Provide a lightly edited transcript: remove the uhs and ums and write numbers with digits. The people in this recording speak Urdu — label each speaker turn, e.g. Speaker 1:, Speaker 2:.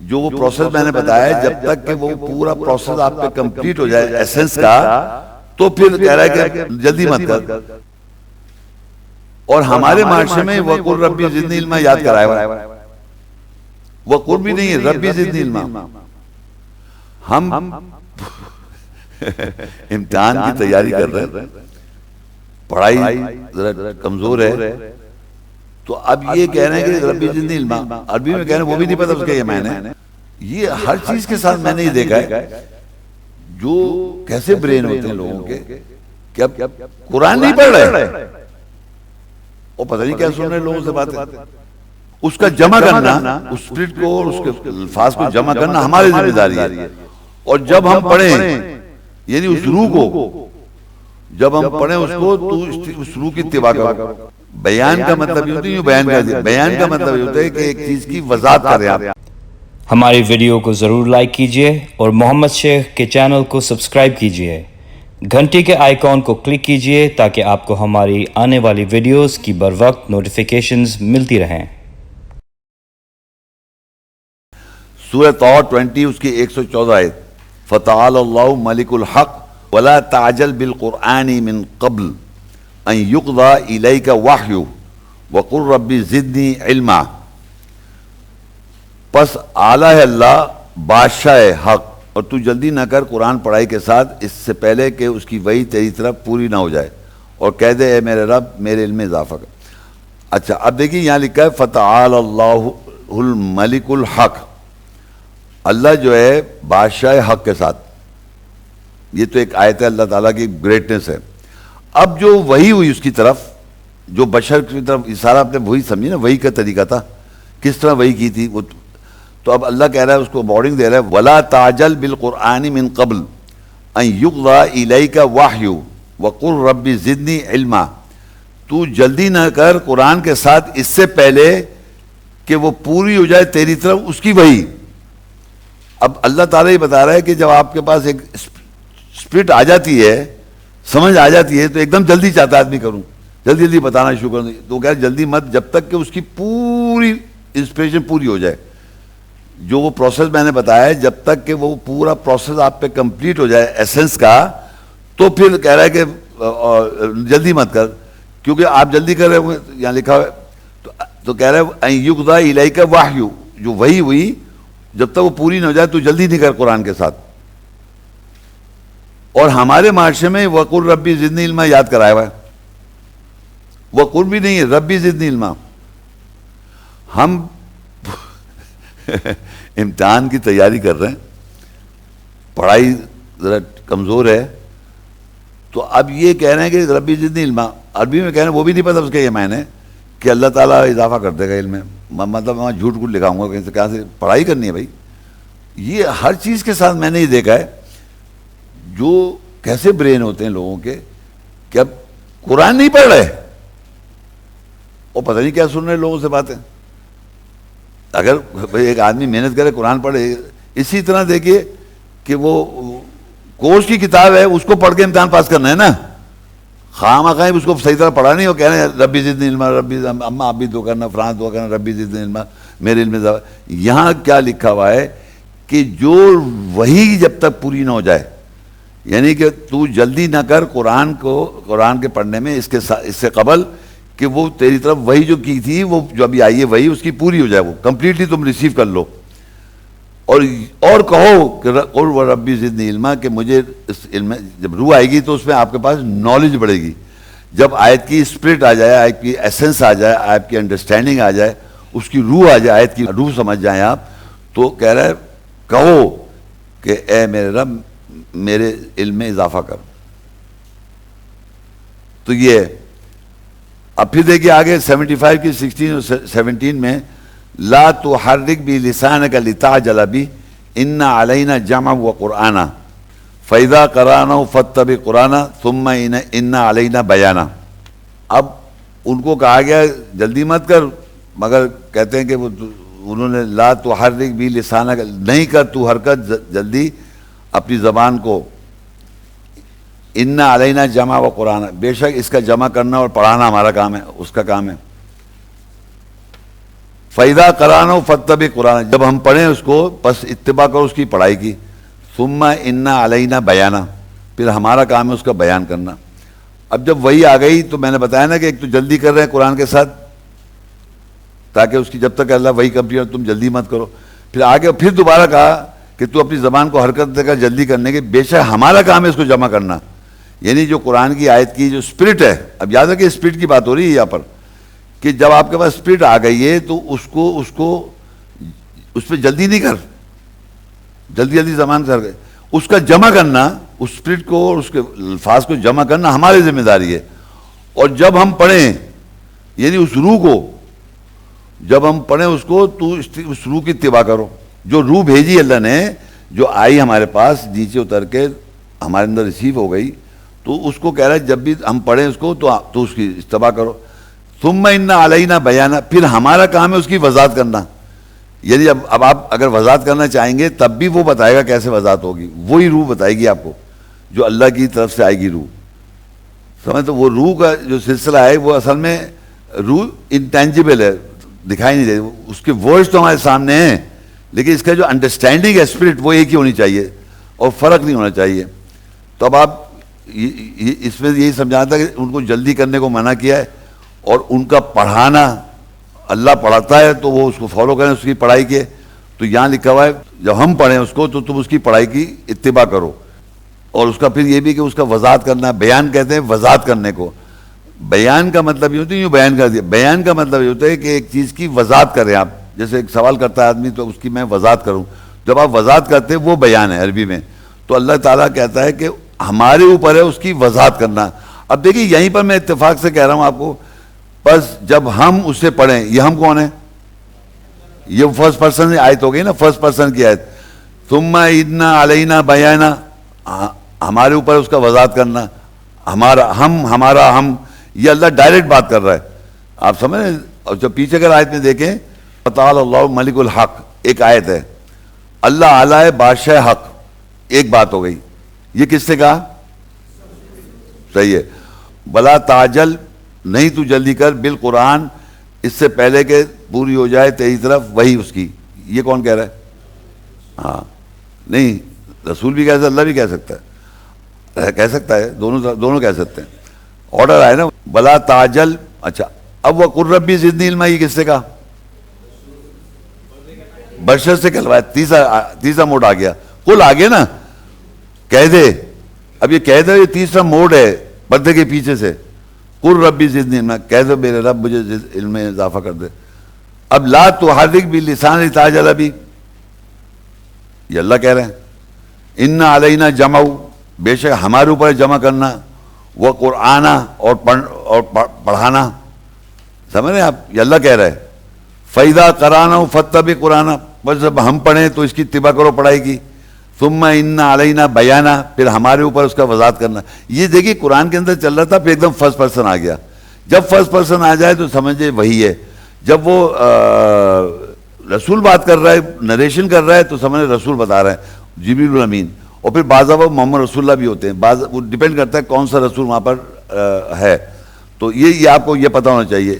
Speaker 1: جو وہ پروسیس میں نے بتایا ہے جب تک کہ وہ پورا پروسیس آپ پہ کمپلیٹ ہو جائے ایسنس کا تو پھر کہہ رہا ہے کہ جلدی مت کر. اور ہمارے معاشرے میں وَقُلْ رَبِّ زِدْنِي عِلْمًا یاد کرایا ہوا ہے. وَقُلْ بھی نہیں ہے, رَبِّ زِدْنِي عِلْمًا. ہم امتحان کی تیاری کر رہے ہیں, پڑھائی ذرا کمزور ہے, تو اب یہ کہہ رہے ہیں کہ ربی زدنی علما, عربی میں کہہ رہے ہیں وہ بھی نہیں پتا اس کا یہ معنی ہے. یہ ہر چیز کے ساتھ میں نے یہ دیکھا ہے جو کیسے برین ہوتے ہیں لوگوں کے کہ اب قرآن نہیں پڑھ رہے اور پتہ نہیں کیا سن رہے لوگوں سے باتیں. اس کا جمع کرنا, اس اسپرٹ کو اور اس کے الفاظ کو جمع کرنا ہماری ذمہ داری ہے. اور جب ہم پڑھیں یعنی اس روح کو جب ہم پڑھیں اس کو تو اس روح کی اتباع کرو. بیان کا مطلب یہ ہوتا ہے, بیان کر دیا, بیان کا مطلب یہ ہوتا ہے کہ ایک چیز کی وضاحت کریں آپ.
Speaker 2: ہماری ویڈیو کو ضرور لائک کیجئے اور محمد شیخ کے چینل کو سبسکرائب کیجئے. گھنٹی کے آئیکن کو کلک کیجئے تاکہ آپ کو ہماری آنے والی ویڈیوز کی بر وقت نوٹیفیکیشنز ملتی رہیں.
Speaker 1: سورہ طٰ 20 اس کی 114 آیت, فَتَعَالَى اللَّهُ مَلِكُ الْحَقِّ وَلَا تَعْجَلْ بِالْقُرْآنِ مِنْ قَبْلِ ان یقضى الیک وحیہ وقل رب زدنی علما. پس اعلیٰ ہے اللہ بادشاہ حق, اور تو جلدی نہ کر قرآن پڑھائی کے ساتھ اس سے پہلے کہ اس کی وحی تیری طرف پوری نہ ہو جائے, اور کہہ دے اے میرے رب میرے علم میں اضافہ کر. اچھا اب دیکھیں یہاں لکھا ہے فتعالی اللہ الملک الحق, اللہ جو ہے بادشاہ حق کے ساتھ. یہ تو ایک آیت ہے اللہ تعالیٰ کی گریٹنس ہے. اب جو وحی ہوئی اس کی طرف, جو بشر کی طرف, یہ سارا آپ نے وہی سمجھی نا, وحی کا طریقہ تھا کس طرح وحی کی تھی وہ. تو اب اللہ کہہ رہا ہے, اس کو بارڈنگ دے رہا ہے, وَلَا تَعْجَلْ بِالْقُرْآنِ مِنْ قَبْلِ أَنْ يُقْضَى إِلَيْكَ وَحْيُهُ وَقُلْ رَبِّ زِدْنِي عِلْمًا. تو جلدی نہ کر قرآن کے ساتھ اس سے پہلے کہ وہ پوری ہو جائے تیری طرف اس کی وحی. اب اللہ تعالیٰ یہ بتا رہا ہے کہ جب آپ کے پاس ایک اسپرٹ آ جاتی ہے, سمجھ آ جاتی ہے, تو ایک دم جلدی چاہتا آدمی کروں, جلدی جلدی بتانا شروع کر دوں. تو کہہ رہے جلدی مت, جب تک کہ اس کی پوری انسپریشن پوری ہو جائے. جو وہ پروسیس میں نے بتایا ہے جب تک کہ وہ پورا پروسیس آپ پہ کمپلیٹ ہو جائے ایسنس کا, تو پھر کہہ رہا ہے کہ جلدی مت کر, کیونکہ آپ جلدی کر رہے ہوں, یہاں لکھا ہے تو کہہ رہا ہے ان یقضی الیک وحی, جو وحی ہوئی جب تک وہ پوری نہ ہو جائے تو جلدی نہیں کر قرآن کے ساتھ. اور ہمارے معاشرے میں وَقُلْ رَبِّ زِدْنِي عِلْمًا یاد کرایا ہوا ہے. وَقُلْ بھی نہیں ہے, رَبِّ زِدْنِي عِلْمًا. ہم امتحان کی تیاری کر رہے ہیں, پڑھائی ذرا کمزور ہے, تو اب یہ کہہ رہے ہیں کہ رَبِّ زِدْنِي عِلْمًا, عربی میں کہہ رہے ہیں وہ بھی نہیں پتا اس کا یہ معنی ہے کہ اللہ تعالیٰ اضافہ کر دے گا علم میں. مطلب میں جھوٹ کچھ لکھاؤں گا کہیں سے, کہاں سے پڑھائی کرنی ہے بھائی. یہ ہر چیز کے ساتھ میں نے یہ دیکھا ہے جو کیسے برین ہوتے ہیں لوگوں کے کہ اب قرآن نہیں پڑھ رہے اور پتہ نہیں کیا سن رہے لوگوں سے باتیں. اگر ایک آدمی محنت کرے قرآن پڑھے, اسی طرح دیکھیے کہ وہ کورس کی کتاب ہے اس کو پڑھ کے امتحان پاس کرنا ہے نا, خواہ اس کو صحیح طرح پڑھا نہیں, وہ کہہ رہے ہیں ربی زدنی علما, ربی اما آپ بھی دعا کرنا, فرانس دعا کرنا, ربی زدنی علما میرے علم میں. یہاں کیا لکھا ہوا ہے کہ جو وہی جب تک پوری نہ ہو جائے, یعنی کہ تو جلدی نہ کر قرآن کے پڑھنے میں اس سے قبل کہ وہ تیری طرف وہی جو کی تھی, وہ جو ابھی آئی ہے وہی اس کی پوری ہو جائے, وہ کمپلیٹلی تم ریسیو کر لو. اور کہو کہ قل ربی زدنی علما, کہ مجھے اس علم میں جب روح آئے گی تو اس میں آپ کے پاس نالج بڑھے گی. جب آیت کی اسپرٹ آ جائے, آیت کی ایسنس آ جائے, آیت کی انڈرسٹینڈنگ آ جائے, اس کی روح آ جائے, آیت کی روح سمجھ جائیں آپ, تو کہہ رہا ہے کہو کہ اے میرے رب میرے علم میں اضافہ کر. تو یہ اب پھر دیکھیے آگے 75 کی 16 اور 17 میں, لا تحرک بلسانک لتعجل بہ ان علینا جمع و قرآنا فاذا قرأناہ فاتبع قرآنا ثم ان علینا بیانا. اب ان کو کہا گیا جلدی مت کر, مگر کہتے ہیں کہ انہوں نے لا تحرک بلسانک, نہیں کر تو حرکت جلدی اپنی زبان کو, ان علینا جمع و قرآن, بے شک اس کا جمع کرنا اور پڑھانا ہمارا کام ہے, اس کا کام ہے. فَإِذَا قَرَأْنَهُ فَاتَّبِعْ قُرْآنَهُ، جب ہم پڑھیں اس کو بس اتباع کرو اس کی پڑھائی کی. ثُمَّ إِنَّ عَلَيْنَا بَيَانًا، پھر ہمارا کام ہے اس کا بیان کرنا. اب جب وہی آ گئی تو میں نے بتایا نا کہ ایک تو جلدی کر رہے ہیں قرآن کے ساتھ تاکہ اس کی جب تک اللہ وہی کمپلیٹ تم جلدی مت کرو. پھر آگے پھر دوبارہ کہا کہ تو اپنی زبان کو حرکت دے کر جلدی کرنے کے، بے شک ہمارا کام ہے اس کو جمع کرنا. یعنی جو قرآن کی آیت کی جو اسپرٹ ہے، اب یاد ہے کہ اسپرٹ کی بات ہو رہی ہے یہاں پر، کہ جب آپ کے پاس اسپرٹ آ گئی ہے تو اس پہ جلدی نہیں کر، جلدی زبان سے اس کا جمع کرنا، اس اسپرٹ کو اور اس کے الفاظ کو جمع کرنا ہماری ذمہ داری ہے. اور جب ہم پڑھیں یعنی اس روح کو، جب ہم پڑھیں اس کو تو اس روح کی اتباع کرو. جو روح بھیجی اللہ نے، جو آئی ہمارے پاس نیچے اتر کے ہمارے اندر ریسیو ہو گئی، تو اس کو کہہ رہا ہے جب بھی ہم پڑھیں اس کو تو اس کی اتباع کرو. ثم ان علینا بیانا، پھر ہمارا کام ہے اس کی وضاحت کرنا. یعنی اب آپ اگر وضاحت کرنا چاہیں گے تب بھی وہ بتائے گا کیسے وضاحت ہوگی، وہی روح بتائے گی آپ کو جو اللہ کی طرف سے آئے گی روح. سمجھ، تو وہ روح کا جو سلسلہ ہے وہ اصل میں روح انٹینجیبل ہے، دکھائی نہیں دے. اس کے ورڈز تو ہمارے سامنے ہیں لیکن اس کا جو انڈرسٹینڈنگ ہے اسپرٹ وہ ایک ہی ہونی چاہیے اور فرق نہیں ہونا چاہیے. تو اب آپ اس میں یہی سمجھانا تھا کہ ان کو جلدی کرنے کو منع کیا ہے، اور ان کا پڑھانا، اللہ پڑھاتا ہے تو وہ اس کو فالو کریں، اس کی پڑھائی کے. تو یہاں لکھا ہوا ہے جب ہم پڑھیں اس کو تو تم اس کی پڑھائی کی اتباع کرو. اور اس کا پھر یہ بھی کہ اس کا وضاحت کرنا، بیان کہتے ہیں وضاحت کرنے کو. بیان کا مطلب یہ ہوتا ہے، یوں بیان کر دیا، بیان کا مطلب یہ ہوتا ہے کہ ایک چیز کی وضاحت کریں آپ. جیسے ایک سوال کرتا ہے آدمی تو اس کی میں وضاحت کروں، جب آپ وضاحت کرتے ہیں وہ بیان ہے عربی میں. تو اللہ تعالیٰ کہتا ہے کہ ہمارے اوپر ہے اس کی وضاحت کرنا. اب دیکھیے یہیں پر میں اتفاق سے کہہ رہا ہوں آپ کو، بس جب ہم اس سے پڑھیں، یہ ہم کون ہیں؟ یہ فرسٹ پرسن سے آیت ہو گئی نا، فرسٹ پرسن کی آیت. ثم ان علینا بیانا، ہمارے اوپر اس کا وضاحت کرنا، ہمارا ہم، یہ اللہ ڈائریکٹ بات کر رہا ہے، آپ سمجھ رہے ہیں. اور جب پیچھے اگر آیت میں دیکھیں، تعالی اللہ ملک الحق، ایک آیت ہے، اللہ اعلیٰ ہے بادشاہ حق، ایک بات ہو گئی. یہ کس سے کہا؟ صحیح ہے. بلا تعجل، نہیں تو جلدی کر، بالقرآن، اس سے پہلے کہ پوری ہو جائے تیری طرف وہی اس کی. یہ کون کہہ رہا ہے؟ ہاں نہیں، رسول بھی کہہ سکتا ہے، اللہ بھی کہہ سکتا ہے، دونوں کہہ سکتے ہیں. آرڈر آئے نا، بلا تعجل. اچھا اب وقل ربی زدنی علما، یہ کس سے کہا؟ بشر سے کہلوایا. تیسرا موڈ آ گیا، قل آ گیا نا، کہہ دے. اب یہ کہہ دے، یہ تیسرا موڈ ہے پردے کے پیچھے سے. قل ربی زدنی علما، کہہ دے میرے رب مجھے علم میں اضافہ کر دے. اب لا تحرک بلسان لتعجل بہ، یہ اللہ کہہ رہے ہیں. ان علینا جمع، بے شک ہمارے اوپر جمع کرنا، وہ قرآن اور پڑھانا. سمجھ رہے ہیں آپ؟ یہ اللہ کہہ رہے ہیں. فَإِذَا قَرَأْنَهُ فَاتَّبِعْ قُرْآنَهُ، بس جب ہم پڑھیں تو اس کی اتباع کرو پڑھائی کی. ثُمَّ إِنَّ عَلَيْنَا بَيَانًا، پھر ہمارے اوپر اس کا وضاحت کرنا. یہ دیکھیے قرآن کے اندر چل رہا تھا، پھر ایک دم فرسٹ پرسن آ گیا. جب فرسٹ پرسن آ جائے تو سمجھے وہی ہے. جب وہ رسول بات کر رہا ہے، نریشن کر رہا ہے، تو سمجھے رسول بتا رہا ہے، جبریل الامین. اور پھر بعض وہ محمد رسول اللہ بھی ہوتے ہیں، وہ ڈیپینڈ کرتا ہے کون سا رسول وہاں پر ہے. تو یہ آپ کو یہ پتہ ہونا چاہیے.